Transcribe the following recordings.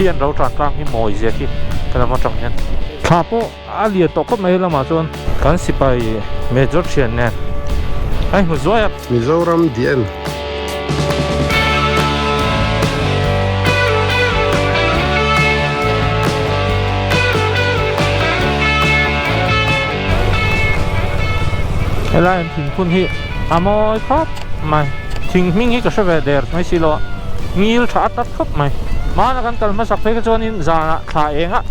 hiền rau tràn tăng hi mồi gì khi cái làm trong hiền thà po ali to có mấy làm mà chọn kan si pai major chen nè ai mà rồi Mizoram DN cái này thỉnh phun hi mồi khóc mày thỉnh mình hi cái số về đẹp mấy xí lo nhiều chả tắt khóc mày mà nó cần cần mà sắp phải cái chỗ này ra thà eng á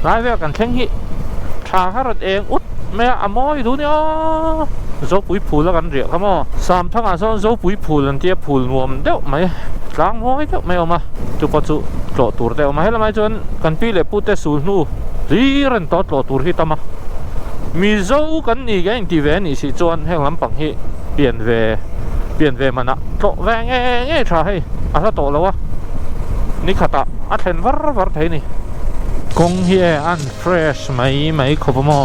lại về cần thèn hi thà hết rồi eng út mẹ mồi đủ nhá dấu bụi phù là cần rửa không à sam thằng à sao dấu bụi phù lần tiếp phù nuông đeo mày lang mồi đeo mày mà chụp bắt chụp trọ tour đeo mày là mày chọn cần pi lệ pute sul nu đi rồi to trọ tour hi tama mi dấu cần gì cái anh về này thì chọn hay lắm bằng hi biển về mà nè trọ về nghe chả hay sao trọ lâu àนี่ขัดอ่ะอัดเห็นวัดเท่นี่กงเฮียอันเฟรชไม่ขบมอ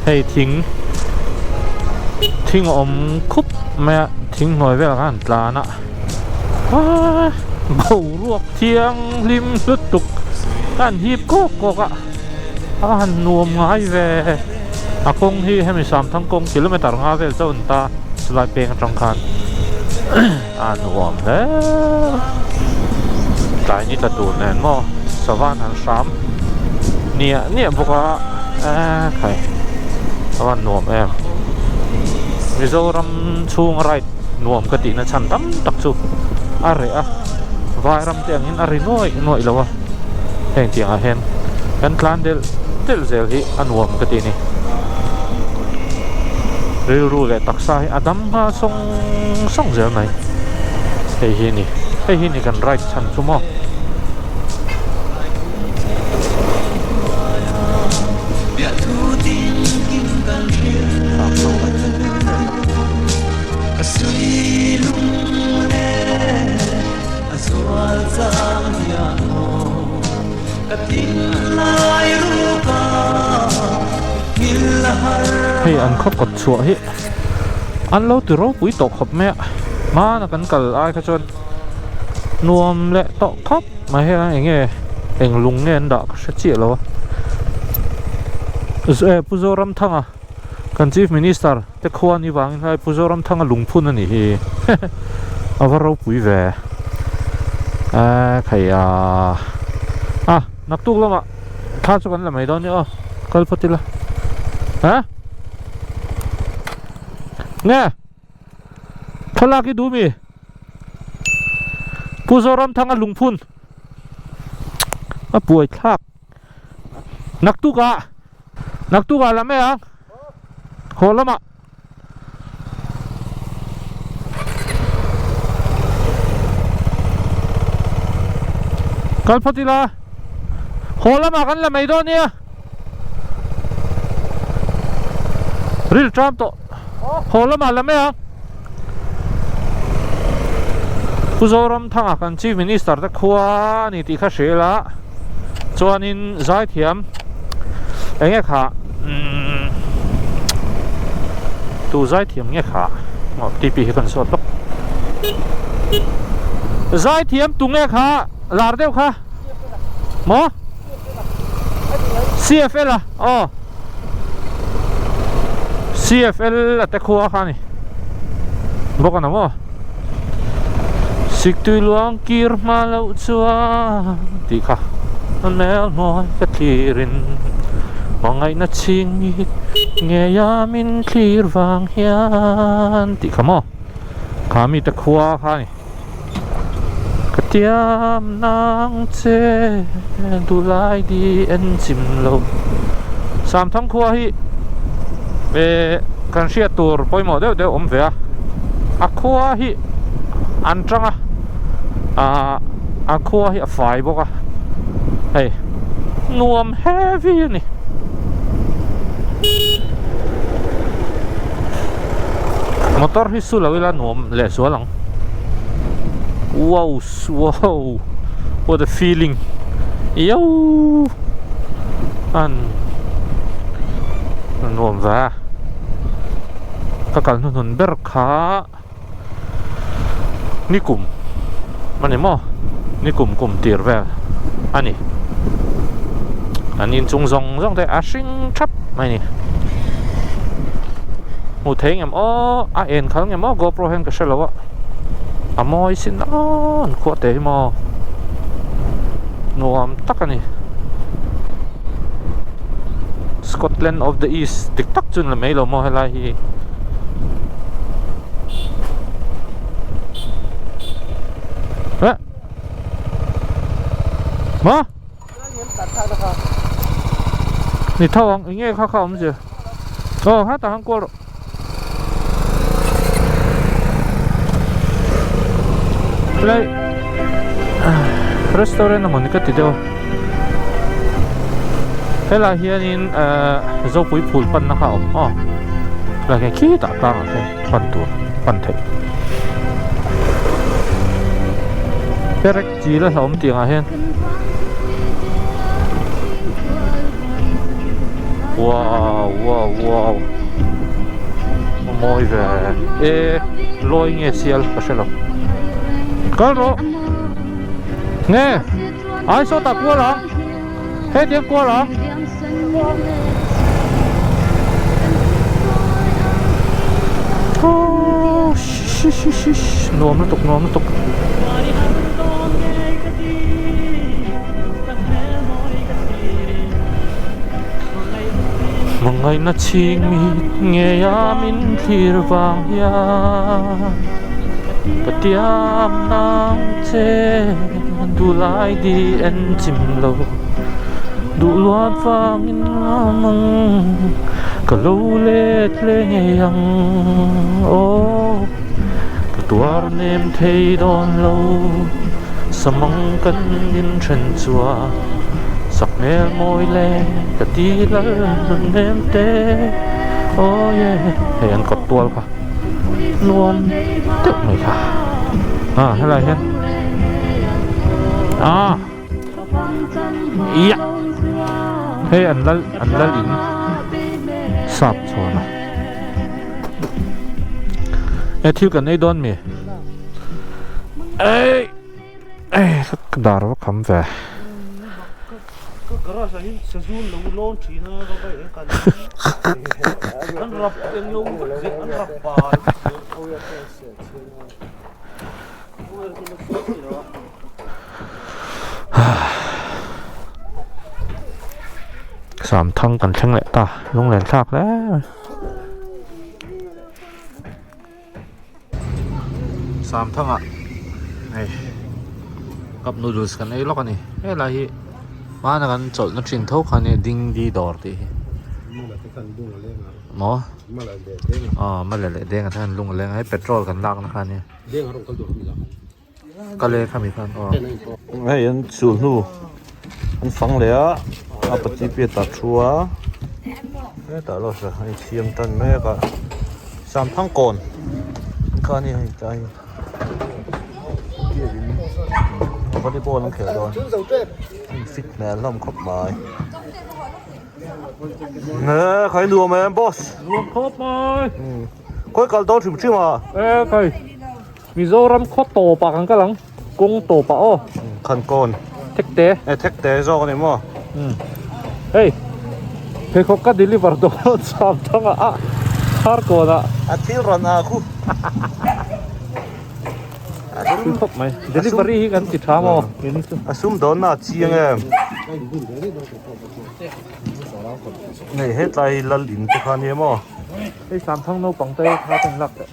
ให้ทิ้งอมคุบแม่ทิ้งหน่อยเวลาการปลานะว้าเบาลวกเทียงริมลุดตุกการหีบกกอ่ะอันนวมง่ายเวกงที่ให้มี3ทั้งกงกิโลเมตรง่ายเวเจ้าอุนตาสลายเปงจังคันนวมแล้วใจนี่ตะตูนแน่นมอสวรรค์หันซ้ำเนี่ยพวกว่าใครสวรรค์นวมมิโซรัมช่วงไรนวมกตินะฉันตั้มตักจูอะไรอ่ะวายรำเตียงอินอะไรน้อยแล้ววะแห่งเตียงอาเห็นกันคลานเดลเซลฮีอันนวมกตินี่รู้เลยตักสายอดัมมาส่งเซลไหนเฮ้ยนี่กันไรฉันชั่วโมงให้อันเขากดชัวให้อันเราตัวเราปุ๋ยตกขบแม่มานะกันกัลไอ้ขจรนวมและตกคบมาให้อะไรอย่างเงี้ยเองลุงเนี่ยดักชัดเจนแล้วผู้โจรำทั้งอ่ะกันชีฟมินิสเตอร์แต่ควรนี่วางให้ผู้โจรำทั้งลุงพูนนี่เอาว่าเราปุ๋ยแหวใครนักตุกแล้วมาท้าชกันละไม่ได้เนี่ยกัลปติละฮะเนี่ยทลากิดูมีผู้โจรำทั้งลุงพูนป่วยทักนักตุกะละไม่โหละมากัลปติละโหละมากันละไม่ได้เนี่ยรีลทรัมโตโหละมาละไม่ผู้โจรำทั้งกันชีฟมินิสเตอร์ตะขวานี่ที่ข้าเสียละจวนนินใจเทียมเงี้ยค่ะตัวใจเทียมเงี้ยค่ะตีปีกันสดปุ๊บใจเทียมตุงเงี้ยค่ะลาร์เดียวค่ะหมอ CFL อ่ะCFL แต่ขวาค่ะนี่บอกกันนะหมอสิกตุลวงกีร์มาแล้วชัวตีค่ะนั่นแมวน้อยกะทีรินมองไงนัดชิงเงียมินคลีร์วางเฮียนตีค่ะหมอขามีตะขวาค่ะนี่กระเทียมนางเจดูลายดีเอ็นจิมโล3ทั้งขวาฮีกันเชียตัวปอยหมดเดี๋ยวอมเวียขวาฮีอันจังขวาฮีไฟบอกเฮ้ยนวมเฮฟวี่นี่มอเตอร์ฮิสุแล้วเวลานวมเละสวยหลังว้าว what a feeling เย้อันนวมว่ะก็การถนนเบรคานี่กลุ่มมันไหนมั่วนี่กลุ่มตีร์แว อันนี้จงซงแต่อาชิงชับไม่นี่หูเทงอย่างเอ็นเขาอย่างโกโปรเฮนก็ใช่แล้ววะมอยสินขวดเตะมอนวมตักอันนี้ Scotland of the East ติ๊กตักจุนละไม่เรามอให้ไรมานี่ท่าวังอย่างเงี้ยข้าวมันจะฮะแต่ฮังกัวเลย restaurant naman ni katidaw kaya hiyanin zo pui pulpan na kaom lagi kita tang ate pantur pantay perek jila sa umti nga hen wow mooi ve loy nge sial paselo karo nghe ai số tập qua lắm hết tiếng qua lắm nôm nó tục một ngày nó chinh mịt nghe ya min thir vàng ya tiam nang che du lai di en chim lo du luat vang in mong ka lo let le yang ka tuar nem thei don lo samang kan in chen chua sak mel moi le ka ti la nem te hey an kot tual ka nuam tức mày cả hay là hen iya hey anh la lin sap cho mà thiếu cái này đón mày ê rất đà nó khắm về sám thăng cần chăng lệ ta lông lèn sạc đấy sám thăng ạ này cặp noodles cái này lóc này cái là gì mà nó cần chọn nó truyền thống cái này đinh đi đỏ thì mỏ mà lại đen cái thằng lông lên hay petrol cần lắc nó cái này cái này không bị phân hay anh sủi nu anh phăng lẽ bắt chỉ biết đặt chua cái đó là sao anh chiêm tân mấy cái sắm thang cồn cái này hay cái có đi bộ nó kiểu rồi fit nè lắm khóc bài nè khai đùa mà em boss đùa khóc bài coi cái đó chịu chứ mà coi Mizoram khóc tổ bạc cái lăng cung tổ bạc khăn cồn thách tế do cái này mà hey cái khóc cái deliver đó sắm thang hard cồn thiếu run khu khóc mày delivery kan chỉ tháo mà assume đó là chiang em này hết lại là lìn cái con em mà cái sắm thang nấu bằng tay khá thành lắc đấy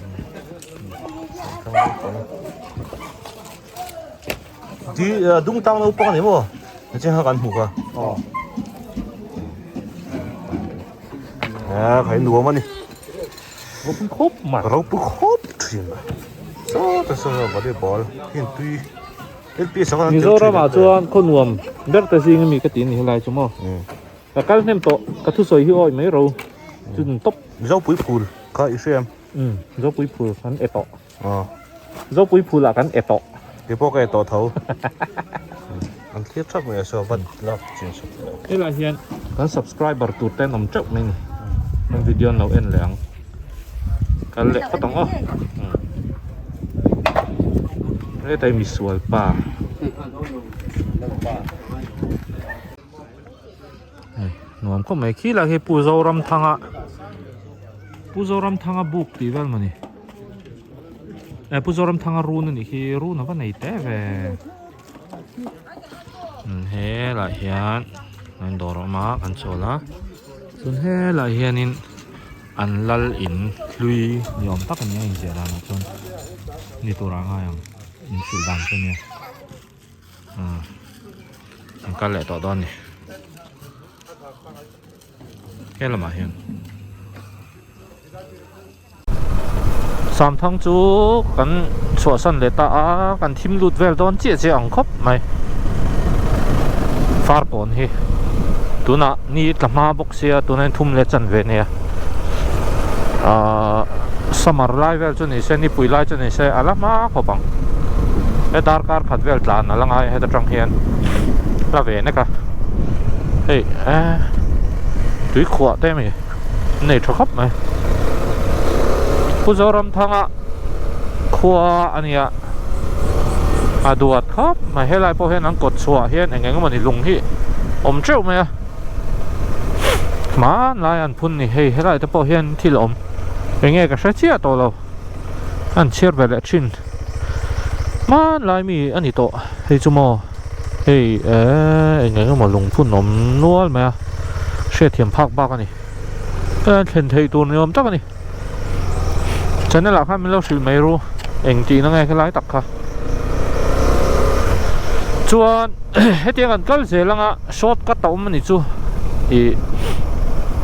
đi đúng tao nấu bằng em mà chứ không ăn hủ à phải nấu mà đi rau khốp mà rau khốp thìแต่ส่วนเราไม่ได้บอลเห็นตุยเห็นปีสองอันนี้เรามาจวนคนรวมเด็กแต่สิ่งมีกระตินอะไรชั่วโมงแต่การเล่นโตกระทุ้สอยหิ้วไม่รู้จุดตบเราปุยพูลก็อีเซียมเราปุยพูลกันเอโตเราปุยพูลละกันเอโตเดี๋ยวพวกเอโตเท่าอันเทียบชอบเหมือนชอบบัดลับจริงสุดนี่แหละเฮียนกัน subscribe บาร์ตูดเต้นน้ำจับนี่มันวิดีโอเราเอ็นแหลงกันเละก็ต้องđây tay mì suối pa nuam ko mai khi la he puzoram thanga book ti vel mani puzoram thanga run ni hi run apa nei te ve he la hian an dorama an chola chun he la hianin an lal in hlui niom tak an in je la na chun ni tura nga yang in sul dan chu ni an kal le to don ni ke la ma hian sam thang chu kan chua san le ta a kan thim lut vel don che ang khop mai far pon hi tuna ni tlama box sia tuna thum le chan ve ne summer lai vel chu ni se ni pui lai chu ni se ala ma khopang e dar kar phat vel tlan ala ngai he ta tang hian la ve ne ka ei tui khwa te mi nei tho khop mai puzoram thanga khwa ania aduat khop ma helai po hen ang kot chua hian engeng mani lung hi om treu me man lai an phun ni hei helai te po hian thil om enge ka hra chia to lo an chiar vele chin man lai mi ani to hei chumo hei engeng mo lung phun om nual me she thiam phak bak ani thlen thei tur niom tak ani chana la kha min lo sil mai ru eng ti na ngai khlai tak kha chuan hetiang an kal zelanga short cut ta um ani chu i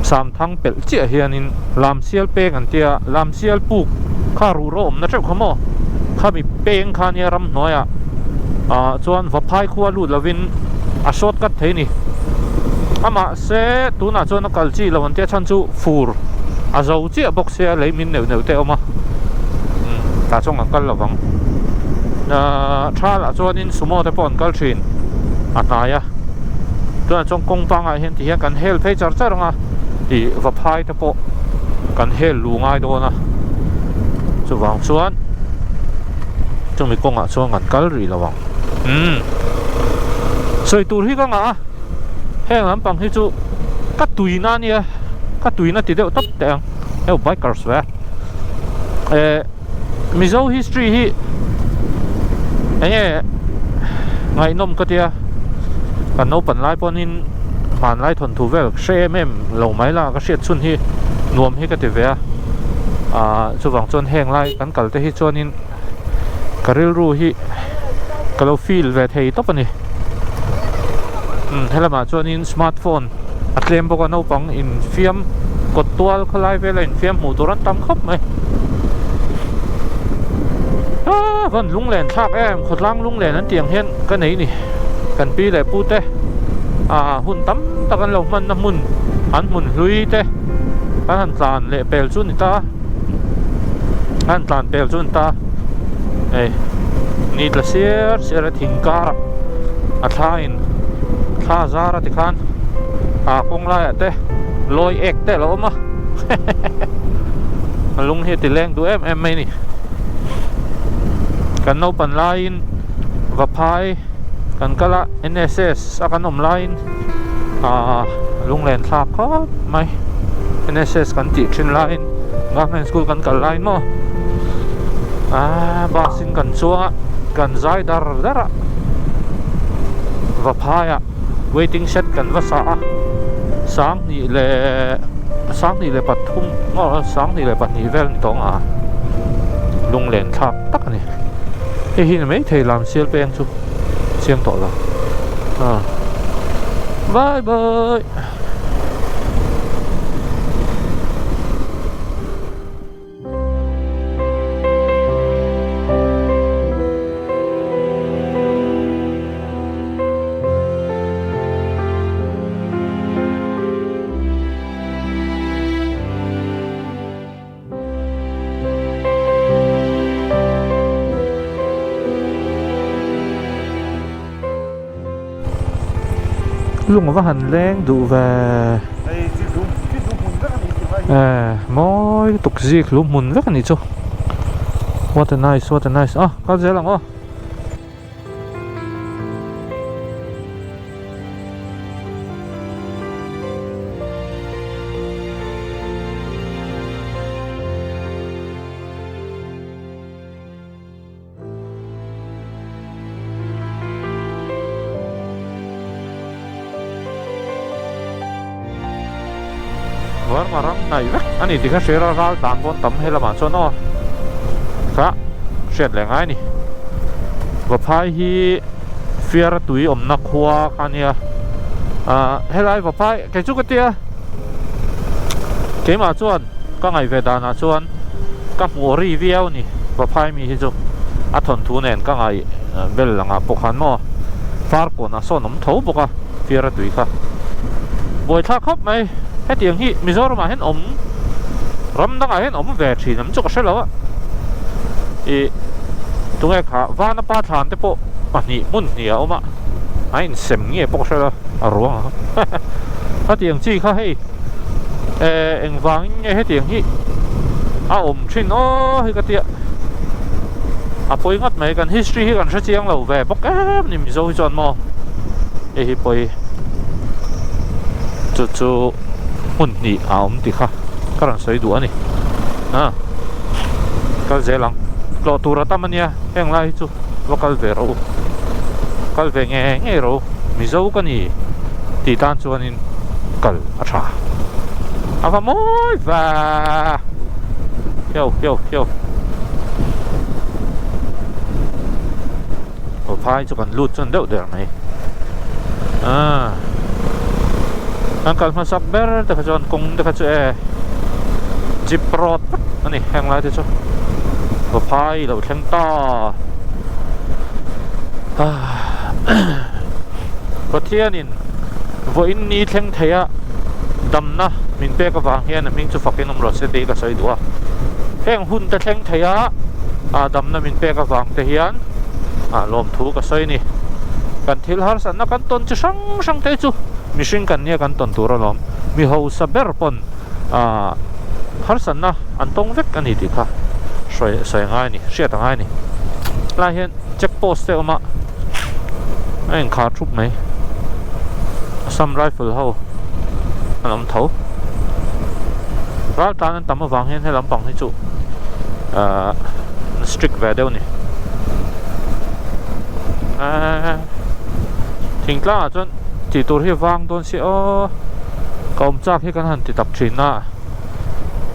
sam thang pel chia hianin lam sial peng an tia lam sial puk kha ru rom na treu khamo kha mi peng kha nia ram noya chuan va phai khuwa lu lovin a short cut theini ama se tuna chuan kal chi lawan tia chan chu fur a zo chi box se leimin neu te oma ta chong an kal lawang thal a chuan in sumo te pon kal thin ataya tuna chong kong panga hian ti hian kan hel phei char charanga ti va phai te po kan hel lu ngai do na chuwang chuan chumi konga chuan an kal ri lawang soi tur hi ka nga heng lam pang hi chu ka tuina nia ka tuina ti deuh tap te ang bikers ve mizo history hi ngai nom ka tia kan no pan lai ponin man lai thon thu vel she lo mai la ka hriat chun hi nuam hi ka ti ve chuwang chuan heng lai kan kal te hi chuanin karil ru hi kalo feel ve thei top ani helama chuanin smartphone atlem boka no pang in fiam kot tual khalai vela in fiam mu turan tam khop mai van lung len thak em khotlang lung len an tiang hian ka nei ni kan pi le pu te hun tam takan lo man na mun an mun hlui te kan han tlan le pel chu ni ta an tlan pel chu ni ta ni tla ser thingkar a thlain thla zara ti khan kong lai te loi ek te lo ma lung hi ti leng du em mai ni kan no pan lain va phai kan kala NSS akan lain lung len thak khop mai NSS kan ti thin lain government school kan kal lain mo basin kan chuanga kan zai dar dara va phaya waiting shed kan va sa sang ni le pathum sang ni le pat ni vel ni tong lung len thak tak ni hi na mấy thầy làm siêu pen chu siêng tội rồi bye bye lung có hành lang đủ về mỗi tục gì lung mùn rất là nhiều. What a nice có dễ lắm war marang nai vek ani ti kha shera ral dan bon tam hela ma chon o kha shet le ngai ni va phai hi fiar tui om na khwa khania helai va phai ke chu ka tia ke ma chuan ka ngai ve dana chuan ka mori viau ni va phai mi hi chu a thon thu nen ka ngai bel langa pokhan mo far ko na so nom tho boka fiar tui kha boi tha khop mai he tiang hi mizoram ma hen om ram dang a hen om ve thi nam chu ka shelo e tungai kha vana pa than te po ani mun ni a oma ain sem nge po shelo a ruang ha tiang chi kha hei eng wang nge he tiang hi a om thin o hi ka tia a poi ngat mai kan history hi kan sa chiang lo ve bok em ni mi zo hi chon mo e hi poi chu mun ni a om ti kha karan soi du ani kal zelang lo tura tamania heng lai chu local ve ro kal ve nge ro mi zo ka ni ti tan chuan in kal a tha ava moi va yo o phai chu kan lut chon deuh der mai ang kalma sakber te khajon kong te khachu e jiprot ani heng lai te chu o phai lo thleng ta pathianin vo in ni thleng theya damna min pe ka wang hian ming chu fakin ro se de ka soi duwa heng hun te thleng theya damna min pe ka wang te hian lom thu ka soi ni kan thil har san na kan ton chu sang te chu mishing kan nia kan ton tur lom mi ho saber pon har san na antong vek ani ti kha soi ngai ni sia ta ngai ni la hian check post te oma anh khá trúc mấy some rifle ho làm thấu ra ta nên tắm ở vàng hen hay làm bằng hay trụ strict về đâu nè thỉnh la chọn chỉ tôi hi vang tôn si o công chắc hi kan han ti tập train na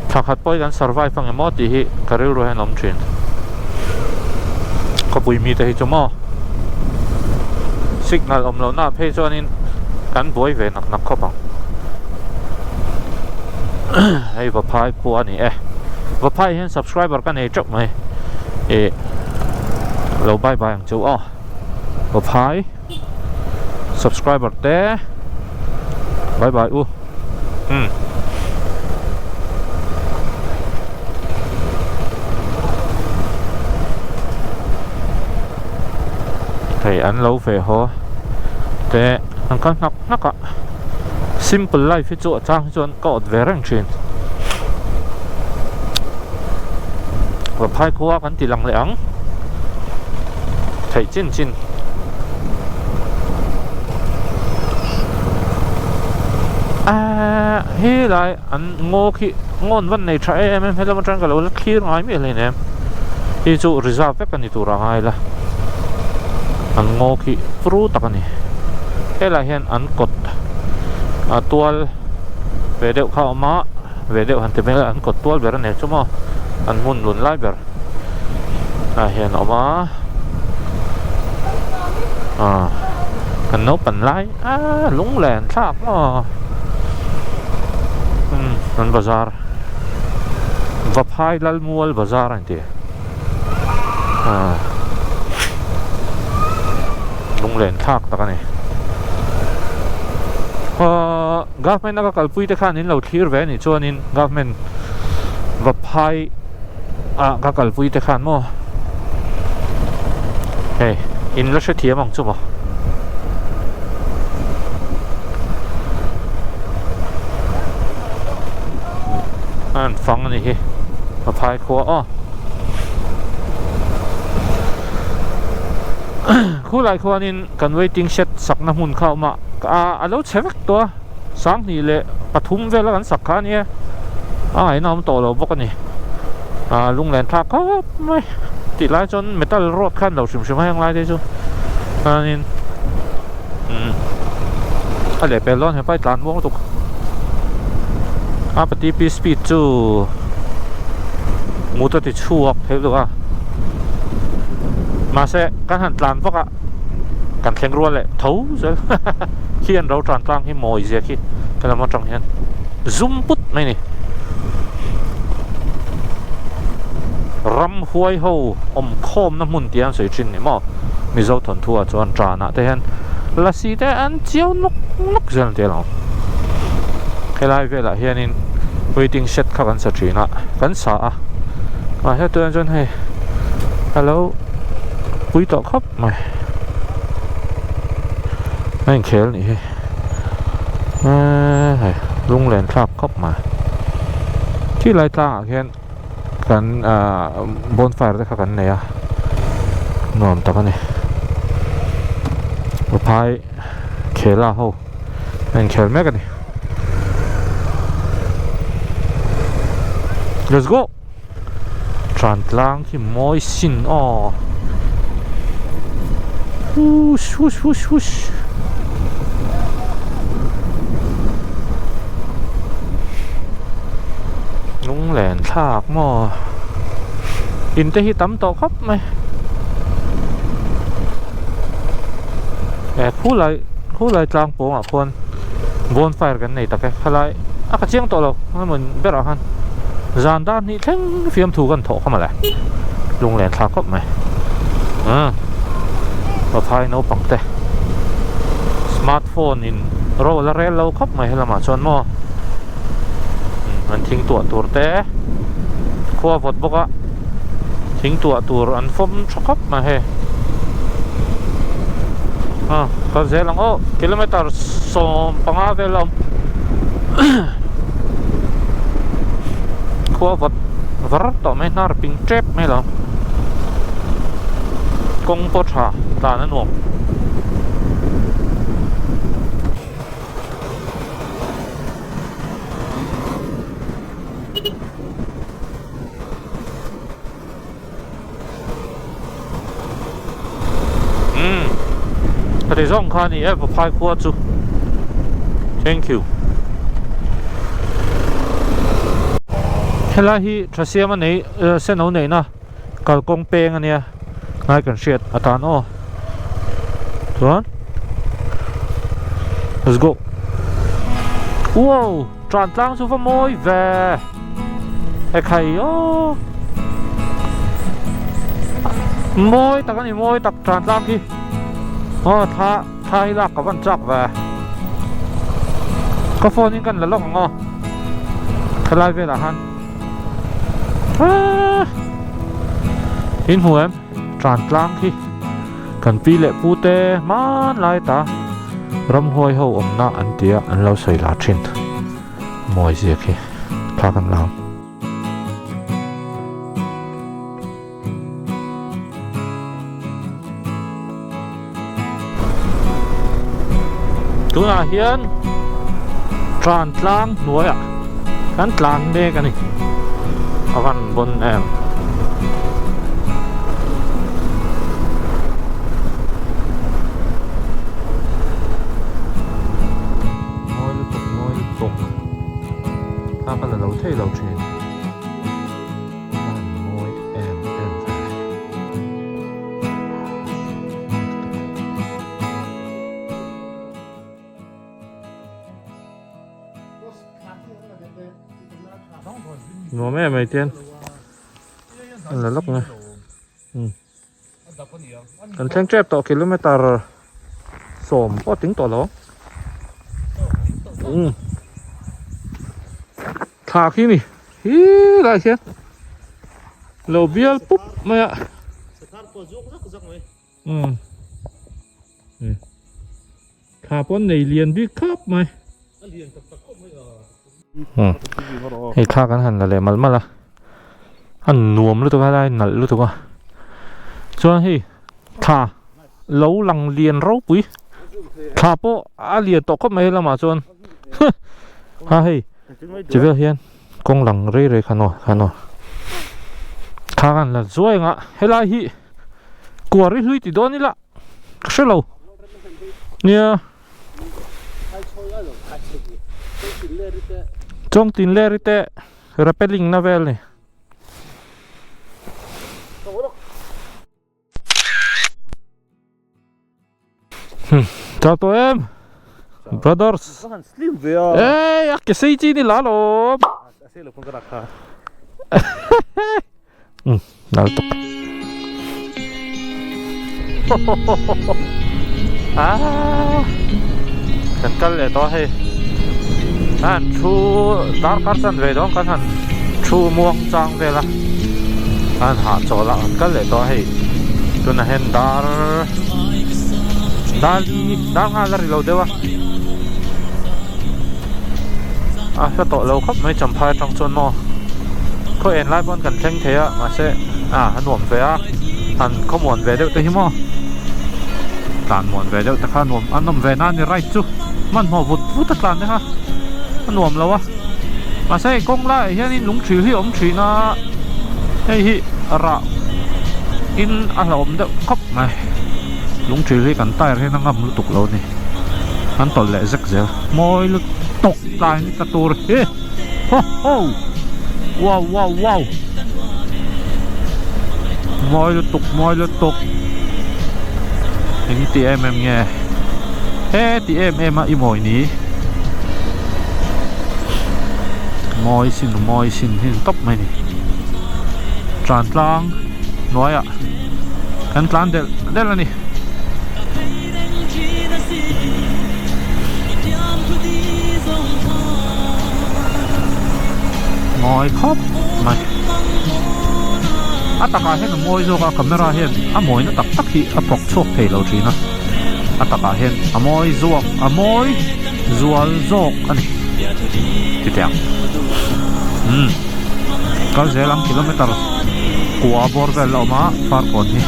thak hat poi kan survive phang emo ti hi karil ro han om train ko pui mi te hi chomo signal om lo na phe chuanin kan boi ve nak khopang hei va phai pu ani va phai hen subscriber kan ei chok mai lo bye bye ang chu va phai subscriber te bye bye thầy anh lâu về ho te anh kan nak simple life chu chang chuan ko ve rang thin và phai khua kan ti lang le ang thầy chin hi lại anh ngô khi ngon vấn này trái em hay là một trang cái lối khi nói miệng lên em hi chu reserve cái này tu ra ngay là anh ngô khi fruit tắc này cái là hiện anh cột tual về đệu khao má về đệu hành tìm là anh cột tual về này chứ mà anh muốn luôn lại về hiện ở má anh nấu bẩn lại lúng lèn tháp mà anh bazar vấp hai lal mual bazar anh tiệt lúng lèn tháp tắc này government nakakalpui te khan in lo thlir ve ni chuan in government vấp hai kakalpui te khan mo hey in lo se thiam ang chu mo an phang ni hi vấp hai khua khu lại khu anh cần waiting shed sắc na mun khao mà alo chevek to sang ni le pathum vela kan sakha ni ai nom to lo bok ani lung len tha ko mai ti lai chon metal rod khan lo sim hang lai de chu anin ale pelon he pai tlan wong tu ปฏิปีสปีดจูมูตัวติดชั่วเท่าไหร่มาเสะการหันตลานพวกอะการแข่งรัวเลยเท่าเสียเขียนเราตรานกลางให้มอยเสียขี้กำลังมาจังเห็นซุ่มปุ๊ดไหมนี่รำหวยหูอมโคมน้ำมุนเตียนสวยจริงนี่มั้งมีเจ้าถอนทัวจวนจานะแต่เห็นละสีแต่อันเจียวนกเสียนเดียวแค่ไล่เวลาเฮียนี่waiting shed ขับกันสักทีนะกันสามาให้ตัวจนให้ฮัลโหลคุยต่อครับไม่ไม่เคลนี่ลุงแหลนคลับครับมาที่ไรตาเห็นกันบนไฟได้ขับกันเนี่ยนอมตะกันนี่มาพายเคล่าเขาไม่เคลแม่กันนี่ let's go ทรานกลางที่มอยสินอ๋อฮูชฮูชฮูชฮูชลุงแหลนทากหม้ออินเตอร์ฮิตตั้มโตครับไหมแต่คู่ไรกลางโป่งอ่ะควรบนไฟกันในตะแกขลายกระเจียงโตเราเหมือนเบลล์ฮันจานด้านนี้ทั้งฟิล์มถูกันโถเข้ามาเลยลุงแหลนทากครับไหมเราพายโน้ปังเตะสมาร์ทโฟนอินโรลเรลเราครับไหมให้ละมาชนหม้อมันทิ้งตัวเตะขั้วฟดบกะทิ้งตัวอันฟมช็อกมาให้ก็เสียหลังกิโลเมตรสองปังอาเวลขั้วฟดวัดต่อไม่น่าปิงเจ็บไม่หรอกงปชาตานั่นหวงแต่ซ่องคันนี้ผมพายขวดจู thank you เฮล่าฮีทรัสเซียมันนี่เส้นเอาไหนนะกัลกงเปงอันเนี้ยง่ายกันเชียดอาจารย์ส่วน let's go ว้าวจานตั้งสุฟมอยแวไอ้ไข่มอยตักนี่มอยตักจานตั้งที่ท่าให้ลักกับวันจักแวก็ฟอนี่กันแล้วล่ะทลายเวลาฮันอินหัวจานกลางที่กันปีเละปูเตมันลายตารำหวยเขาอมหน้าอันเดียอันเราใส่ลาชินมวยเสียคีพากันลาวตัวเฮียนทรานกลางหน่วยกันกลางเมกันนี่เอากันบนมอยตกถ้ากันเราเท่เราเชนมอยหนูแม่ไม่เตียนอันละล็อกไงกันเช่งเจ็บต่อกิโลเมตรสมก็ถึงต่อแล้วถากที่นี่อะไรเชียเราเบี้ยปุ๊บมาถาปนในเรียนบิ๊กครับไหมให้ท่ากันหันอะไรมาละอันนวมรู้ตัวอะไรหนักรู้ตัวส่วนให้ท่าเล้าหลังเรียนเราปุ๋ยท่าโปอาเรียนตกก็ไม่ละมาส่วนให้จะเวียนเฮียนกงหลังเรื่อยๆขนอท่ากันละสวยงะให้ไล่ฮีกลัวริลุยติดโดนนี่ละก็เชื่อเราเนี่ยจ จงตินเลริเตะระเปลิงนาเวลนี่เจ้าตัวเอ็ม brothersเอ้ยอยากจะซีจีนี่ล่ะลมน่าตกฉันก็เลยต้องให้ชูดาร์การสันเวดองกันหันชูม่วงจางเวละหาโจละก็เลยต้องให้ตัวนั้นเห็นดาร์งานอะไรเราเดี๋ยวจะโตเราครับไม่จำพายจังจนมอเขาเอ็นไล่บอลกันแข่งเทียมาเช่หนวมเฟียหันเขาหมวนเวเดียวแต่ที่มอการหมวนเวเดียวแต่ข้าหนวมนมเวน่านี่ไรจุมันหัววุฒิการเนี่ยฮะหนวมแล้ววะมาเช่กงไล่เฮียนี่ลุงถือที่อมถือนะเฮ้ยระอินอะไรอมเดียวครับไม่ลุงถือที่กันใต้ที่นั่งงำลุตุกเรานี่อันต่อแหละสักเสียมอยลุตกตายนี่กระตูร์เฮ้โฮ้โฮ้ว้าวว้าวว้าวมอยลุตกอย่างนี้ตีเอ็มไงเฮ้ตีเอ็มอีมอยนี้มอยสินที่ตบไหมนี่จานกลางน้อยกันกลางเด็ดแล้วนี่มอยครับไม่ตากาเห็นมอยโจกับคาเมราเห็นมอยนั่นตักที่ปลอกโชคเพลเราจีนะตากาเห็นมอยโจกอันนี้ที่เดียวก็เจลังกิโลเมตรกัวบอร์เวลเรามาฟาร์ก่อนนี่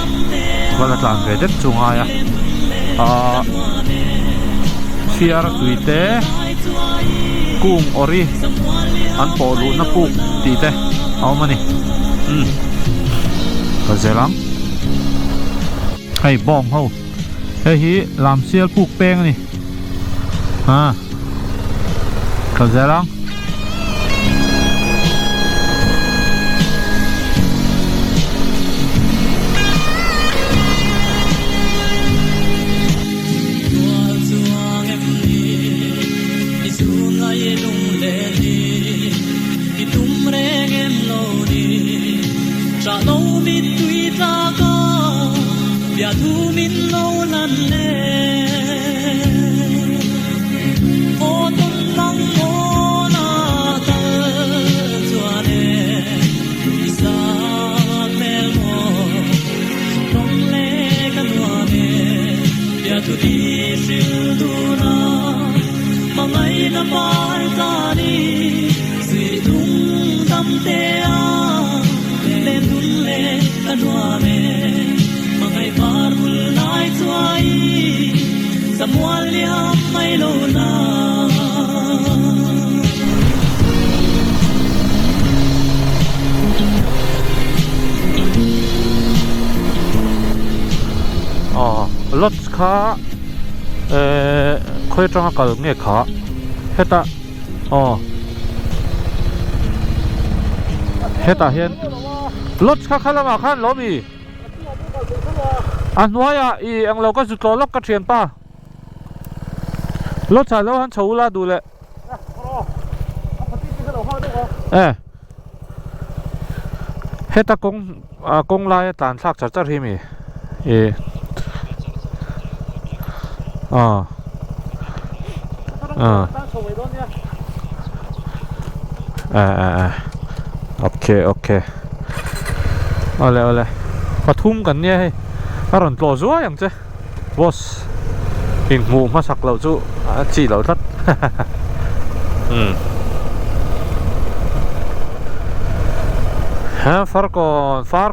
วันละหลังเวเด็ดจุงไงเชียร์ตุยเต้กุ้งอริอันโปลูนับปุกตีเต้เอามานี่ก็เจลังให้บ้องเขาเฮ้ยลำเชียร์ปุกเป้งนี่ก็เจลังรถขาค่อยจ้างกันเนี่ยขาเฮต้าเห็นรถขาข้าละมาขันล้อมีอันว่าอีอังเราก็จุดตัวล็อกกระเทียนป้ารถชายแล้วหันชูลาดูเลยเฮต้ากงลายตานซากจัดจัดที่มีโอเคเอาเลยปทุมกันเนี่ยให้อร่อยโตจั่วอย่างเจ้บอสหิงหมูมาสักเราจู่จีเราทัดฟาร์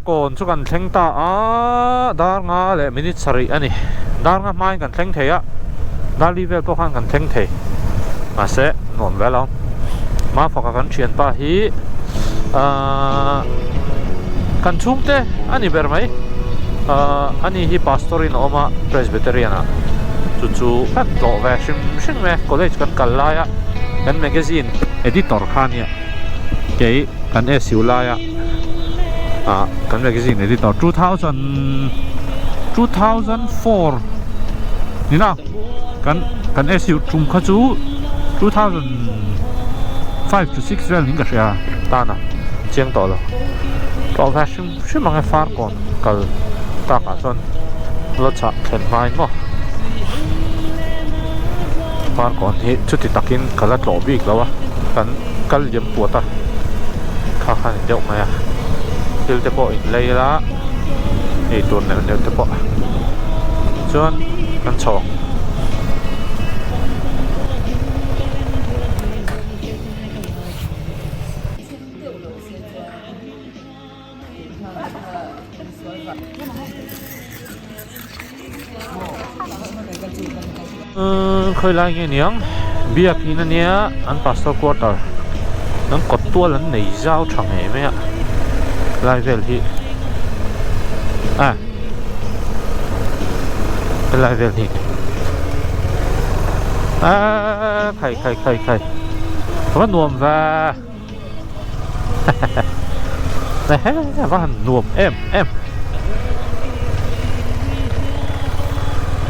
กอนชุกันเทงตาดาร์งาเลมินิสรีอันนี้ดาร์งาไม่กันเทงเทียดาร์ลีเวลก็ขันกันเทงเทมาเสนวมเวลมาฝากกันเชียนป้าฮีกันชุ่มเตอันนี้เบอร์ไหมอันนี้ฮีพาสตอรินออกมาเพรสบิเทเรียนะจู่ๆกันโตแวชิมไหมคอลเลจกันกัลลาย kan magazine editor khania ke kan siulaya kan magazine editor 2004 นี่นะกันsiu chung kha chu 2005 to 6 vel ning ka sha ta na chiang to lo to fashion shi mang far kon kal ta ka chon lo cha khen mai mo far kon hi chuti takin kala tlo bik lawa kan kal yem puata kha khan deuh mai a til te po in leila ei tur ne te po chuan kan chawk khơi lại nghe niang bia pin anh nia an pastor quarter an cột tua lần này giao chẳng hề mấy ạ lại về thì lại về thì khai vẫn nuông và này vẫn nuông em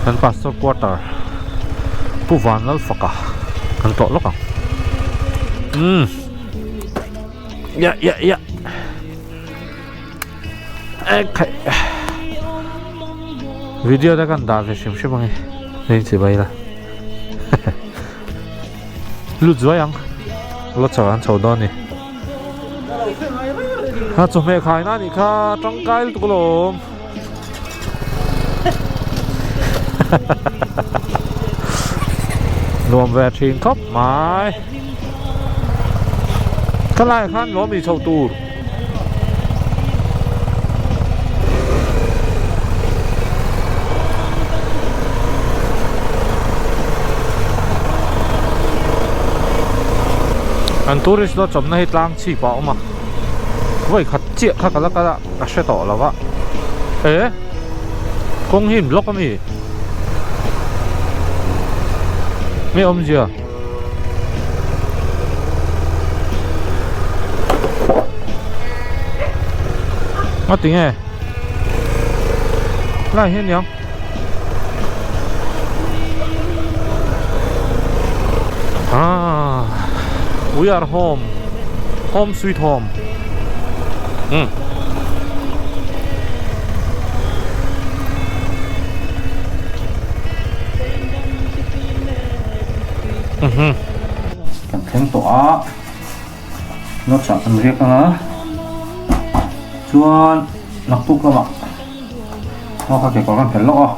an pastor quarter pu van lal faka kan to lo ka ya okay video da kan da ve shim shim ngai chi bai la lu zoyang lo chawan chau don ni ha chu me khai na ni kha tang kai tu lomรวมแวร์ทิงครับไม้ข้างล่างข้างล้อมีเช่าตูดอันตูริสต์เราจำในทางชีพออกมาไว้ขัดเจี๊ยข้ากันแล้วก็ใช้ต่อแล้ววะกงหินล็อกก็มีไม่อมเจียมาถึงไงไล่เห็นยังwe are home sweet homeกันแข็งตัวนอกจากอันเรียกนะชวนนักตุกก็มาเราเขาเก็บกันแผ่นล็อก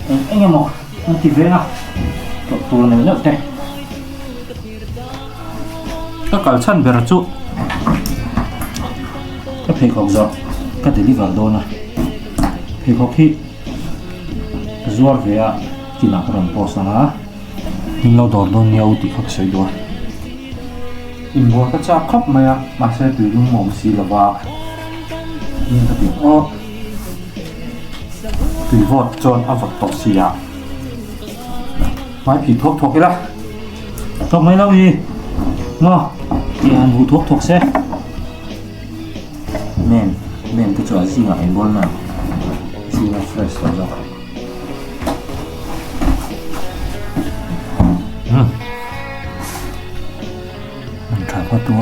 เอ็งยังมั้งมันติดเลยนะตัวนี้เยอะเต้ก็กัลชันเบรจุก็เพลงของเราก็เดลิเวอร์โดนะเพลงของที่ซัวร์เวียกินนักรำโพสนะนี่เราโดนเนี้ยอุติขับใช้ด้วยอินบัวก็จะขับมาใช้ตัวลุงมอมสีละว่านี่ก็เป็นตัววอดจนเอาฝักตกเสียไม้ผีทกกันละทกไหมเราอีเนาะที่อันหูทกเสียแม่นก็จะสิ่งอะไรบ้างนะสิ่งอะไรเฟรชแล้วมันถ่ายพอตัว